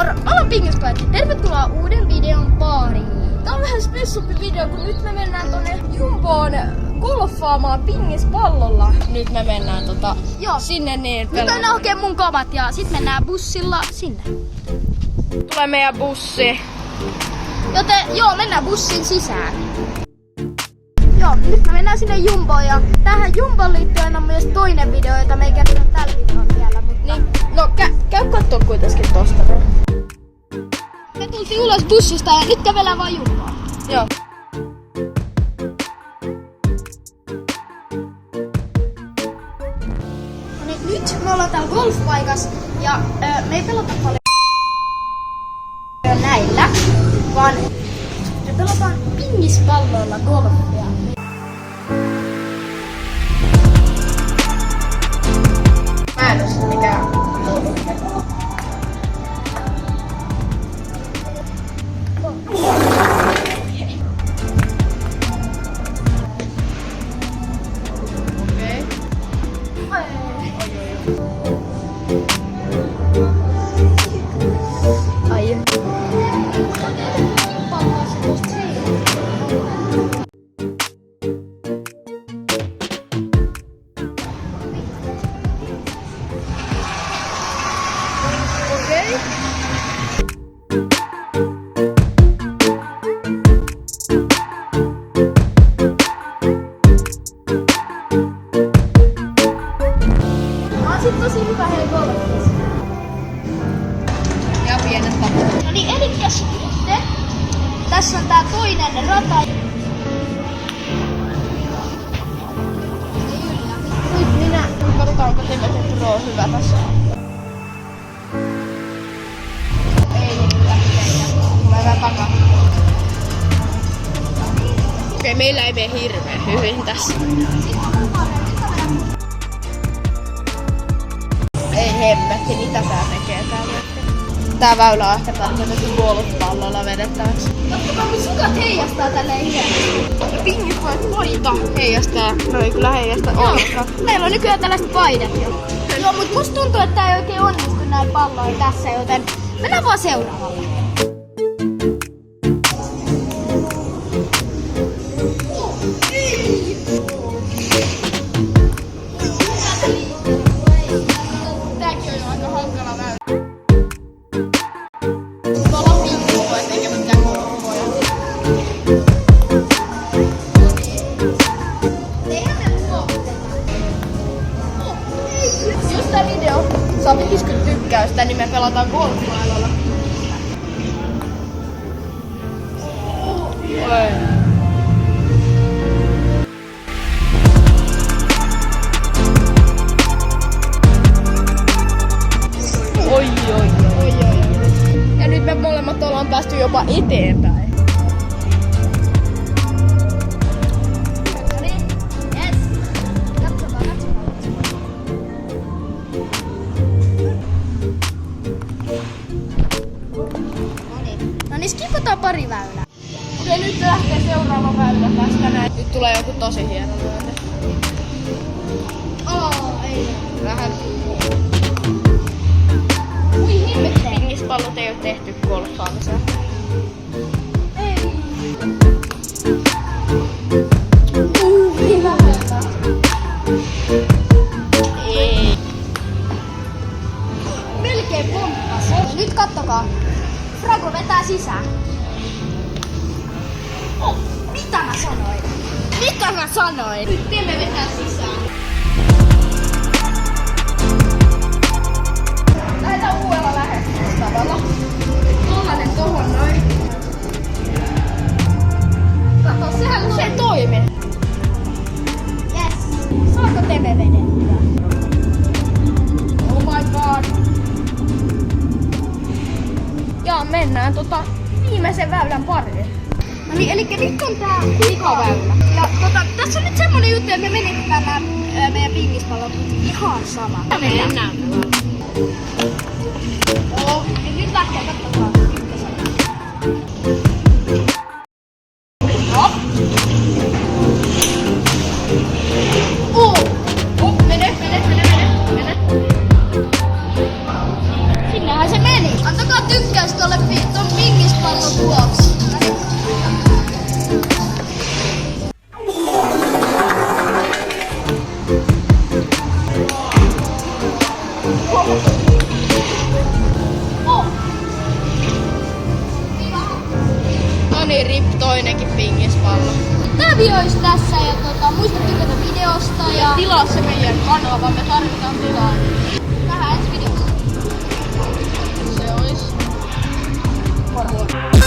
Moro, mä oon Pingispojat. Tervetuloa uuden videon pariin. Tää on vähän spessumpi video, kun nyt me mennään tonne Jumboon golfaamaan pingispallolla. Nyt me mennään sinne niin Nyt aina hakee mun kavat ja sit mennään bussilla sinne. Tulee meidän bussi. Joten joo, mennään bussin sisään. Joo, nyt me mennään sinne Jumboon ja tähän Jumboon liittyen on myös toinen video, jota me ei kerrota tällä videolla vielä, mutta... Niin, no käy kattoo kuitenkin tosta. Me tultiin ulos bussista ja nyt kävelään vaan Jumboon. Joo. No niin, nyt me ollaan täällä golfpaikassa ja me ei pelata paljon näillä, vaan me pelataan pingispalloilla golfia. Mä en oo mikään. Okei. Ai. Tosi hyvä hei golfissa. Ja pienet taput. No niin, elikkäs sitten. Tässä on tää toinen rata. Nyt minä. Katsotaan, onko Tibet Pro hyvä tässä. Ei kyllä mitään. Tulee vähän takaa. Okei, meillä ei mene hirveän hyvin tässä. Ei hemmetti, mitä tää tekee täällä? Tää väylä on ehkä tarkoitettu golfpallolla vedettäväksi. Katsokaa, kun sukat heijastaa tälleen hienosti. Pingispojat paita heijastaa. No ei kyllä heijasta ollenkaan. Meillä on nykyään tällaiset paidat jo. Joo, mut musta tuntuu, että tää ei oikein onnistu näin palloin tässä, joten mennään vaan seuraavalle. Tääkin on aika hankala väylä. Me ollaan pingispojat eikä mitkään golfpojat. Jos tää video saa 50 tykkäystä, niin me pelataan golfmailolla. Oi. Ja nyt me molemmat ollaan päästy jopa eteenpäin. No niin, yes. Katsotaan. No niin, skipataan pari väylää. Okei, nyt lähtee seuraava väylä tästä näin. Nyt tulee joku tosi hieno lyönti. Ei. Vähän. Ui, himmettee. Pingispallot ei oo tehty golfaamiseen. Ei. Hyvä. Ei. Melkein pomppas. Nyt kattokaa. Frago vetää sisään. Oh, mitä mä sanoin? Nyt Teme vetää sisään. Lähdetään uudella lähestymistavalla. Tollanen tohon noin. Kato, sehän Se toimi. Yes. Saako Teme vedettyä? Oh my god. Ja mennään viimeisen väylän pariin. No niin, elikkä nyt on tää Pikaväylä. Ja tässä on nyt semmonen juttu, että me menetetään meidän pingispallot ihan sama. Mennään. Joo, niin nyt lähtee, katsotaan. Joo. Mene. Sinnehän se meni. Antakaa tykkää. No niin, rip toinenkin pingispallo. Tää video olisi tässä ja muista tykätä videosta ja Tilaa se meidän kanava, me tarvitaan tilaa. nähdään ensi videossa. Se ois. Moro.